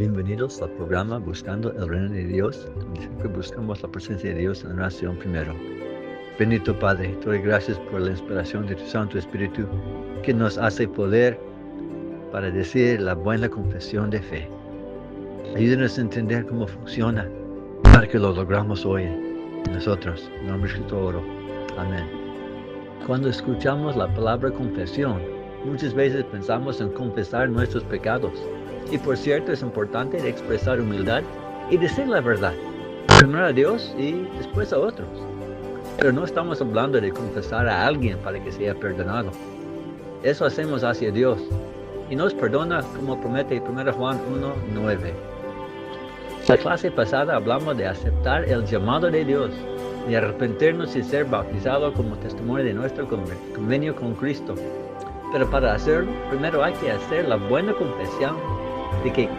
Bienvenidos al programa Buscando el Reino de Dios, donde siempre buscamos la presencia de Dios en la oración primero. Bendito Padre, te doy gracias por la inspiración de tu Santo Espíritu que nos hace poder para decir la buena confesión de fe. Ayúdanos a entender cómo funciona para que lo logramos hoy en nosotros. En nombre de Cristo oro. Amén. Cuando escuchamos la palabra confesión, muchas veces pensamos en confesar nuestros pecados. Y por cierto, es importante expresar humildad y decir la verdad, primero a Dios y después a otros. Pero no estamos hablando de confesar a alguien para que sea perdonado. Eso hacemos hacia Dios y nos perdona como promete 1 Juan 1:9. La clase pasada hablamos de aceptar el llamado de Dios, de arrepentirnos y ser bautizados como testimonio de nuestro convenio con Cristo. Pero para hacerlo, primero hay que hacer la buena confesión de que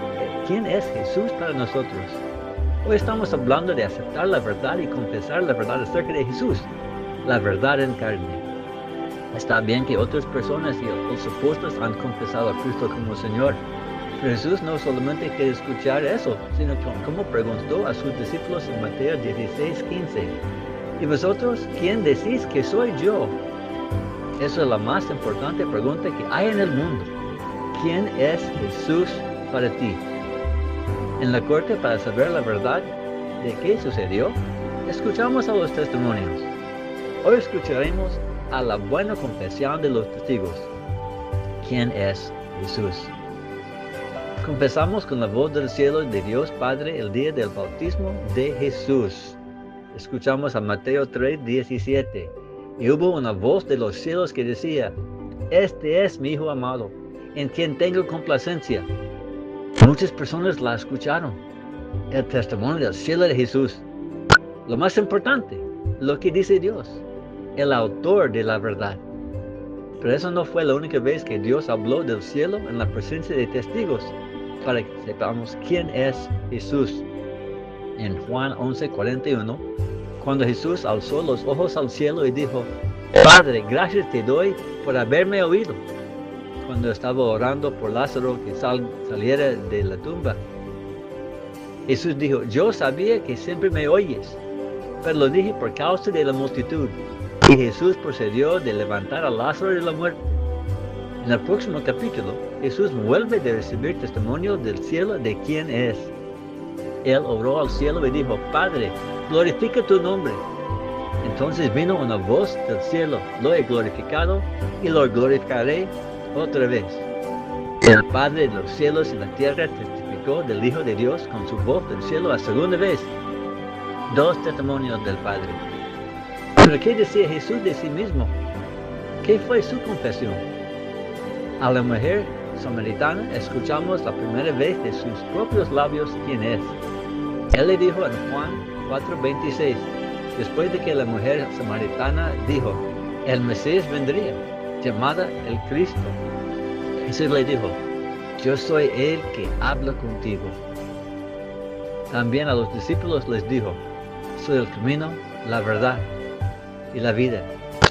quién es Jesús para nosotros. Hoy estamos hablando de aceptar la verdad y confesar la verdad acerca de Jesús, la verdad en carne. Está bien que otras personas y los apóstoles han confesado a Cristo como Señor, pero Jesús no solamente quiere escuchar eso, sino como preguntó a sus discípulos en Mateo 16:15. ¿Y vosotros quién decís que soy yo? Esa es la más importante pregunta que hay en el mundo. ¿Quién es Jesús para ti? En la corte, para saber la verdad de qué sucedió, escuchamos a los testimonios. Hoy escucharemos a la buena confesión de los testigos. ¿Quién es Jesús? Confesamos con la voz del cielo de Dios Padre el día del bautismo de Jesús. Escuchamos a Mateo 3:17. Y hubo una voz de los cielos que decía: Este es mi Hijo amado, en quien tengo complacencia. Muchas personas la escucharon. El testimonio del cielo de Jesús. Lo más importante, lo que dice Dios, el autor de la verdad. Pero eso no fue la única vez que Dios habló del cielo en la presencia de testigos, para que sepamos quién es Jesús. En Juan 11:41, cuando Jesús alzó los ojos al cielo y dijo: Padre, gracias te doy por haberme oído. Cuando estaba orando por Lázaro que saliera de la tumba, Jesús dijo: Yo sabía que siempre me oyes, pero lo dije por causa de la multitud. Y Jesús procedió de levantar a Lázaro de la muerte. En el próximo capítulo, Jesús vuelve a recibir testimonio del cielo de quién es. Él oró al cielo y dijo: Padre, glorifica tu nombre. Entonces vino una voz del cielo: Lo he glorificado y lo glorificaré otra vez. El Padre de los cielos y la tierra testificó del Hijo de Dios con su voz del cielo a segunda vez. Dos testimonios del Padre. Pero ¿qué decía Jesús de sí mismo? ¿Qué fue su confesión? A la mujer samaritana escuchamos la primera vez de sus propios labios quién es. Él le dijo en Juan 4:26, después de que la mujer samaritana dijo: el Mesías vendría, llamada el Cristo. Jesús le dijo: yo soy el que habla contigo. También a los discípulos les dijo: soy el camino, la verdad y la vida.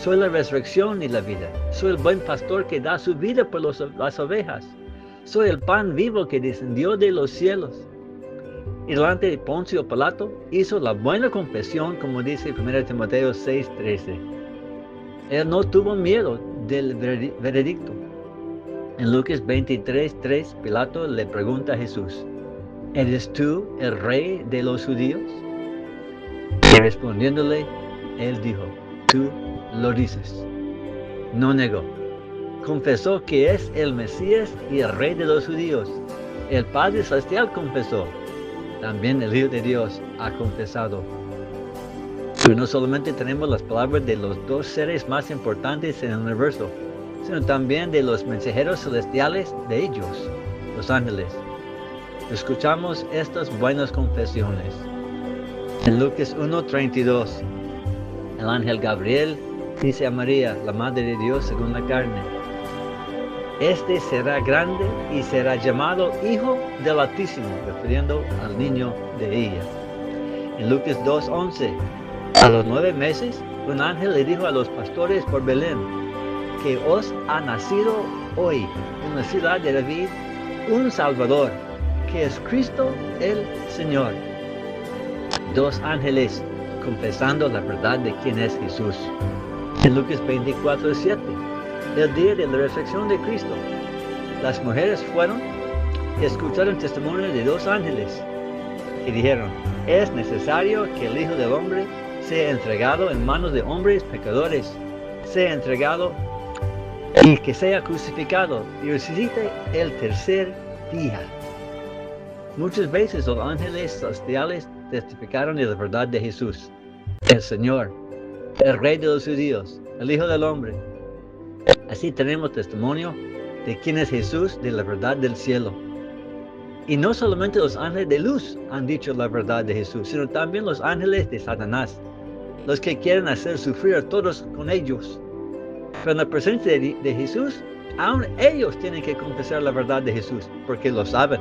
Soy la resurrección y la vida. Soy el buen pastor que da su vida por las ovejas. Soy el pan vivo que descendió de los cielos. Y delante de Poncio Pilato hizo la buena confesión, como dice 1 Timoteo 6:13. Él no tuvo miedo del veredicto. En Lucas 23:3, Pilato le pregunta a Jesús: ¿eres tú el rey de los judíos? Y respondiéndole, él dijo: tú lo dices. No negó. Confesó que es el Mesías y el Rey de los judíos. El Padre Celestial confesó. También el Hijo de Dios ha confesado. Pero no solamente tenemos las palabras de los dos seres más importantes en el universo, sino también de los mensajeros celestiales de ellos, los ángeles. Escuchamos estas buenas confesiones. En Lucas 1:32, el ángel Gabriel dice a María, la Madre de Dios según la carne: este será grande y será llamado Hijo del Altísimo, refiriendo al niño de ella. En Lucas 2:11, a los 9 meses, un ángel le dijo a los pastores por Belén que os ha nacido hoy en la ciudad de David un Salvador, que es Cristo el Señor. Dos ángeles confesando la verdad de quién es Jesús. En Lucas 24:7, el día de la resurrección de Cristo, las mujeres fueron y escucharon testimonio de dos ángeles que dijeron: es necesario que el Hijo del Hombre sea entregado en manos de hombres pecadores, sea entregado y que sea crucificado y resucite el tercer día. Muchas veces los ángeles celestiales testificaron de la verdad de Jesús, el Señor, el Rey de los Judíos, el Hijo del Hombre. Así tenemos testimonio de quién es Jesús, de la verdad del cielo. Y no solamente los ángeles de luz han dicho la verdad de Jesús, sino también los ángeles de Satanás, los que quieren hacer sufrir a todos con ellos. Pero en la presencia de Jesús, aún ellos tienen que confesar la verdad de Jesús, porque lo saben.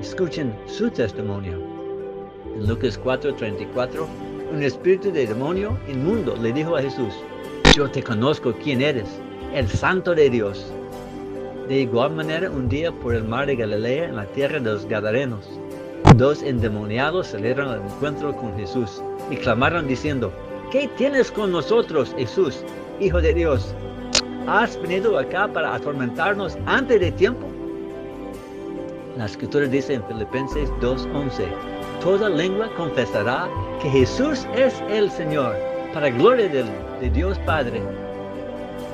Escuchen su testimonio. En Lucas 4:34, un espíritu de demonio inmundo le dijo a Jesús: yo te conozco quién eres, el Santo de Dios. De igual manera, un día por el mar de Galilea, en la tierra de los Gadarenos, dos endemoniados salieron al encuentro con Jesús y clamaron diciendo: ¿qué tienes con nosotros, Jesús, Hijo de Dios? ¿Has venido acá para atormentarnos antes de tiempo? La Escritura dice en Filipenses 2:11, toda lengua confesará que Jesús es el Señor, para gloria de Dios Padre.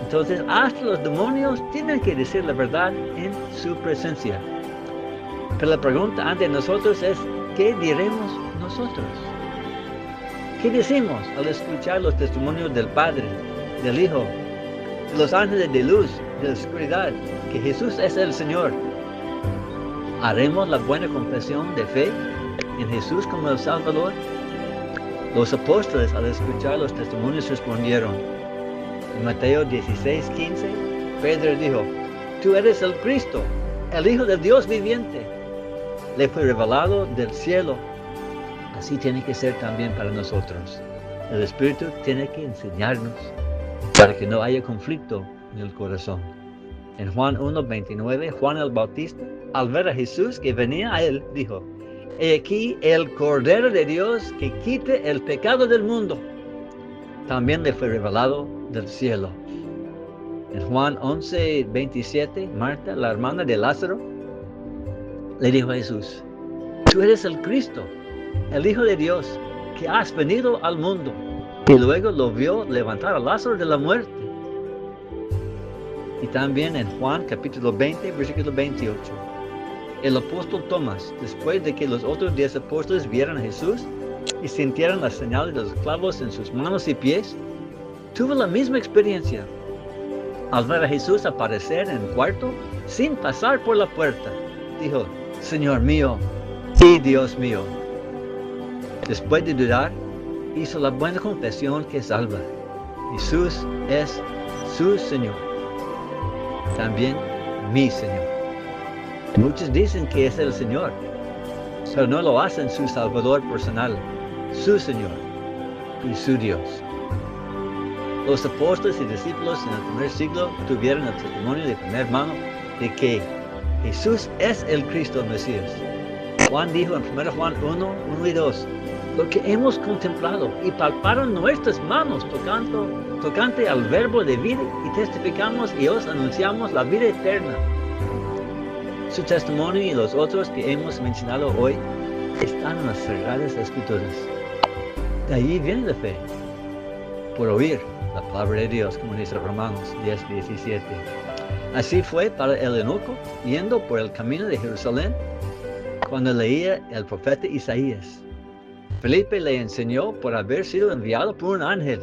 Entonces, hasta los demonios tienen que decir la verdad en su presencia. Pero la pregunta ante nosotros es: ¿qué diremos nosotros? ¿Qué decimos al escuchar los testimonios del Padre, del Hijo, de los ángeles de luz, de la oscuridad, que Jesús es el Señor? ¿Haremos la buena confesión de fe en Jesús como el Salvador? Los apóstoles, al escuchar los testimonios, respondieron. En Mateo 16:15, Pedro dijo: tú eres el Cristo, el Hijo del Dios viviente. Le fue revelado del cielo. Así tiene que ser también para nosotros. El Espíritu tiene que enseñarnos para que no haya conflicto en el corazón. En Juan 1:29, Juan el Bautista, al ver a Jesús que venía a él, dijo: he aquí el Cordero de Dios que quite el pecado del mundo. También le fue revelado del cielo. En Juan 11:27, Marta, la hermana de Lázaro, le dijo a Jesús: tú eres el Cristo, el Hijo de Dios, que has venido al mundo. Y luego lo vio levantar a Lázaro de la muerte. Y también en Juan capítulo 20, versículo 28, el apóstol Tomás, después de que los otros 10 apóstoles vieran a Jesús y sintieran las señales de los clavos en sus manos y pies, tuvo la misma experiencia. Al ver a Jesús aparecer en el cuarto sin pasar por la puerta, dijo: Señor mío y Dios mío. Después de dudar, hizo la buena confesión que salva. Jesús es su Señor, también mi Señor. Muchos dicen que es el Señor, pero no lo hacen su Salvador personal, su Señor y su Dios. Los apóstoles y discípulos en el primer siglo tuvieron el testimonio de primera mano de que Jesús es el Cristo Mesías. Juan dijo en 1 Juan 1 y 2, lo que hemos contemplado y palparon nuestras manos tocante al verbo de vida, y testificamos y os anunciamos la vida eterna. Su testimonio y los otros que hemos mencionado hoy están en las Sagradas Escrituras. De allí viene la fe, por oír la palabra de Dios, como dice Romanos 10:17. Así fue para el eunuco yendo por el camino de Jerusalén cuando leía el profeta Isaías. Felipe le enseñó por haber sido enviado por un ángel.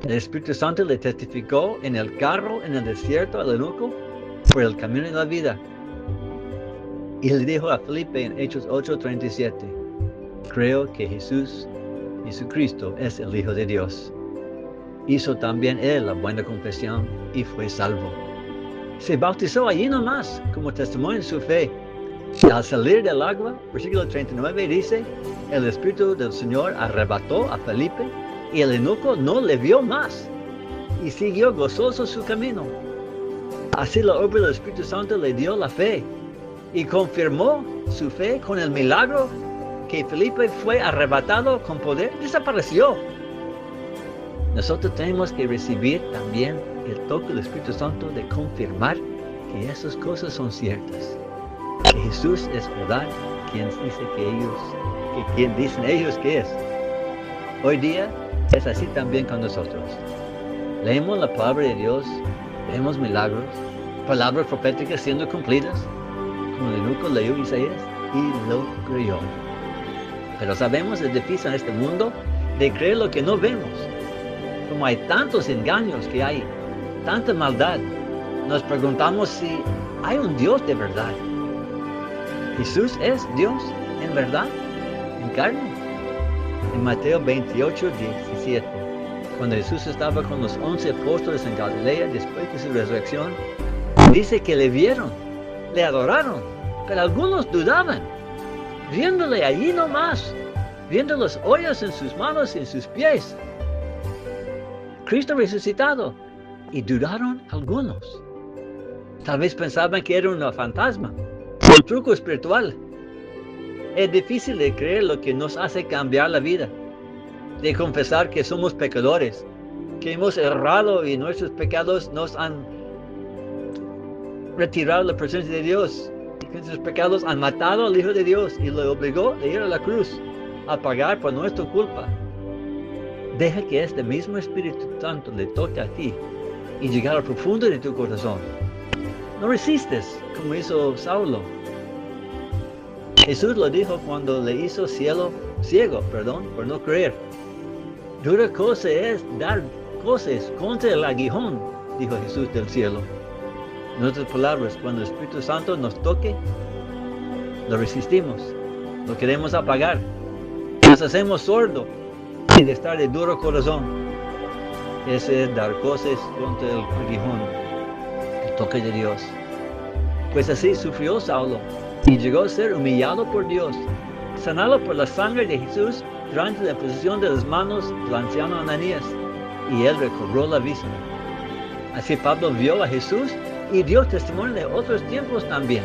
El Espíritu Santo le testificó en el carro en el desierto al eunuco por el camino de la vida. Y le dijo a Felipe en Hechos 8:37, creo que Jesucristo es el Hijo de Dios. Hizo también él la buena confesión y fue salvo. Se bautizó allí nomás como testimonio de su fe. Y al salir del agua, versículo 39 dice, el Espíritu del Señor arrebató a Felipe y el eunuco no le vio más y siguió gozoso su camino. Así la obra del Espíritu Santo le dio la fe. y confirmó su fe con el milagro que Felipe fue arrebatado con poder, desapareció. Nosotros tenemos que recibir también el toque del Espíritu Santo de confirmar que esas cosas son ciertas. Que Jesús es verdad, quien dicen ellos que es. Hoy día es así también con nosotros. Leemos la palabra de Dios, vemos milagros, palabras proféticas siendo cumplidas, como el eunuco leyó Isaías y lo creyó. Pero sabemos es difícil en este mundo de creer lo que no vemos. Como hay tantos engaños que hay, tanta maldad, nos preguntamos si hay un Dios de verdad. ¿Jesús es Dios en verdad, en carne? En Mateo 28, 17, cuando Jesús estaba con los 11 apóstoles en Galilea después de su resurrección, dice que le vieron, le adoraron, pero algunos dudaban, viéndole allí nomás, viendo los hoyos en sus manos y en sus pies. Cristo resucitado, y dudaron algunos. Tal vez pensaban que era un fantasma, un truco espiritual. Es difícil de creer lo que nos hace cambiar la vida, de confesar que somos pecadores, que hemos errado y nuestros pecados nos han retirado la presencia de Dios, y que nuestros pecados han matado al Hijo de Dios y lo obligó a ir a la cruz a pagar por nuestra culpa. Deja que este mismo Espíritu Santo le toque a ti y llegar al profundo de tu corazón. No resistes como hizo Saulo. Jesús lo dijo cuando le hizo ciego, por no creer. Dura cosa es dar cosas contra el aguijón, dijo Jesús del cielo. En otras palabras, cuando el Espíritu Santo nos toque, lo resistimos, lo queremos apagar, nos hacemos sordos y de estar de duro corazón. Ese es dar cosas contra el aguijón, el toque de Dios. Pues así sufrió Saulo y llegó a ser humillado por Dios, sanado por la sangre de Jesús durante la posición de las manos del anciano Ananías, y él recobró la vista. Así Pablo vio a Jesús y dio testimonio de otros tiempos también.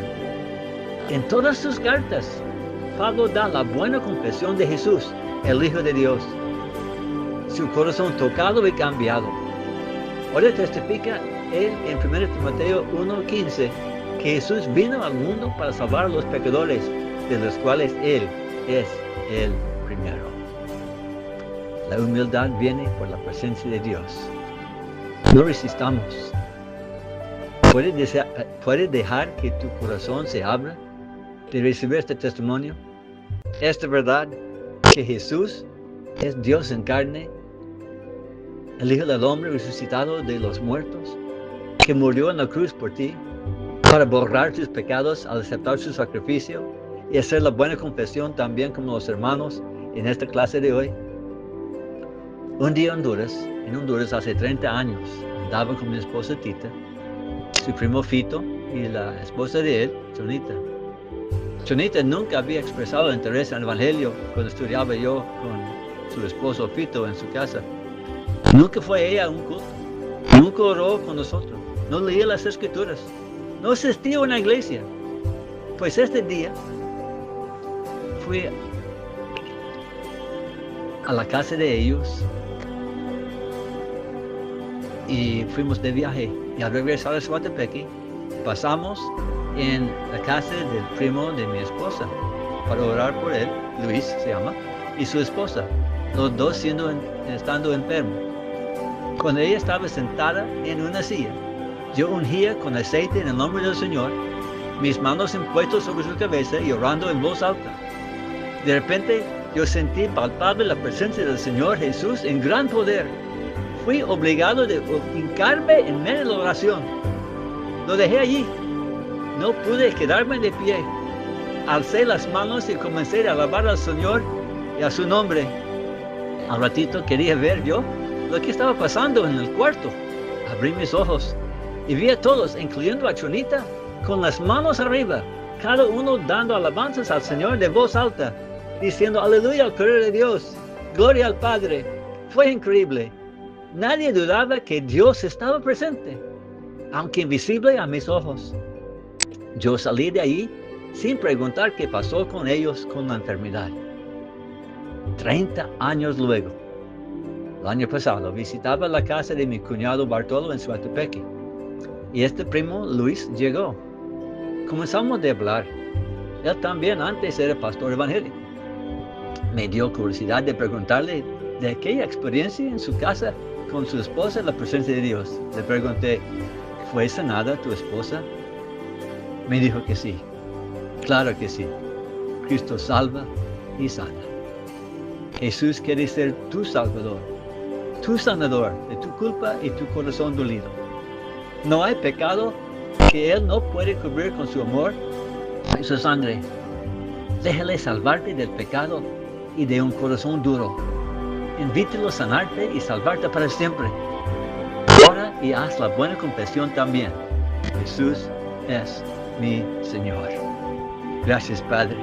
En todas sus cartas, Pablo da la buena confesión de Jesús, el Hijo de Dios. Su corazón tocado y cambiado. Ahora testifica él en 1 Timoteo 1:15 que Jesús vino al mundo para salvar a los pecadores, de los cuales él es el primero. La humildad viene por la presencia de Dios. No resistamos. ¿Puedes dejar que tu corazón se abra de recibir este testimonio? Esta verdad, que Jesús es Dios en carne, el Hijo del Hombre resucitado de los muertos, que murió en la cruz por ti, para borrar tus pecados al aceptar su sacrificio y hacer la buena confesión también como los hermanos en esta clase de hoy. Un día en Honduras hace 30 años, andaba con mi esposa Tita, su primo Fito y la esposa de él, Chonita. Chonita nunca había expresado interés en el Evangelio cuando estudiaba yo con su esposo Fito en su casa. Nunca fue ella a un culto, nunca oró con nosotros, no leía las Escrituras, no asistía a una iglesia. Pues este día fui a la casa de ellos y fuimos de viaje, y al regresar a Suatepeque pasamos en la casa del primo de mi esposa para orar por él, Luis se llama, y su esposa, los dos estando enfermos. Cuando ella estaba sentada en una silla, yo ungía con aceite en el nombre del Señor, mis manos impuestas sobre su cabeza y orando en voz alta. De repente yo sentí palpable la presencia del Señor Jesús en gran poder. Fui obligado de hincarme en medio de la oración. Lo dejé allí. No pude quedarme de pie. Alcé las manos y comencé a alabar al Señor y a su nombre. Al ratito quería ver yo lo que estaba pasando en el cuarto. Abrí mis ojos y vi a todos, incluyendo a Chonita, con las manos arriba, cada uno dando alabanzas al Señor de voz alta, diciendo aleluya al Cordero de Dios, gloria al Padre. Fue increíble. Nadie dudaba que Dios estaba presente, aunque invisible a mis ojos. Yo salí de ahí sin preguntar qué pasó con ellos con la enfermedad. 30 años luego, el año pasado, visitaba la casa de mi cuñado Bartolo en Suatepeque. Y este primo Luis llegó. Comenzamos a hablar. Él también antes era pastor evangélico. Me dio curiosidad de preguntarle de aquella experiencia en su casa con su esposa en la presencia de Dios. Le pregunté, ¿fue sanada tu esposa? Me dijo que sí. Claro que sí. Cristo salva y sana. Jesús quiere ser tu salvador, tu sanador de tu culpa y tu corazón dolido. No hay pecado que Él no puede cubrir con su amor y su sangre. Déjale salvarte del pecado y de un corazón duro. Invítalo a sanarte y salvarte para siempre. Ora y haz la buena confesión también. Jesús es mi Señor. Gracias, Padre,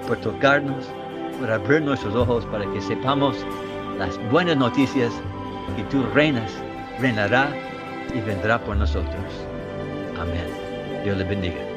por tocarnos, por abrir nuestros ojos para que sepamos las buenas noticias que tú reinas, reinará y vendrá por nosotros. Amén. Dios le bendiga.